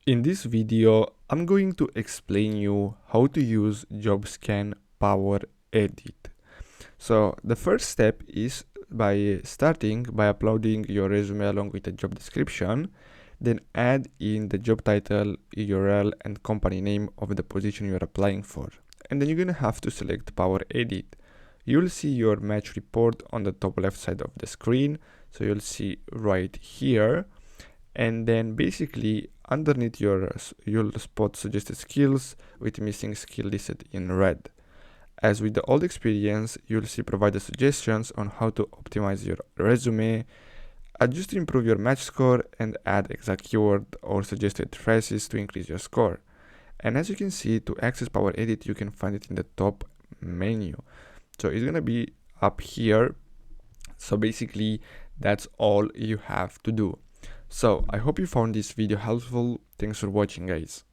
In this video, I'm going to explain you how to use JobScan Power Edit. So the first step is by starting by uploading your resume along with the job description, then add in the job title, URL, and company name of the position you're applying for. And then you're gonna have to select Power Edit. You'll see your match report on the top left side of the screen. So you'll see right here. And then basically underneath you'll spot suggested skills with missing skill listed in red. As with the old experience, you'll see provided suggestions on how to optimize your resume, adjust to improve your match score, and add exact keyword or suggested phrases to increase your score. And as you can see, to access Power Edit, you can find it in the top menu. So it's gonna be up here. So basically, that's all you have to do. So I hope you found this video helpful. Thanks for watching, guys.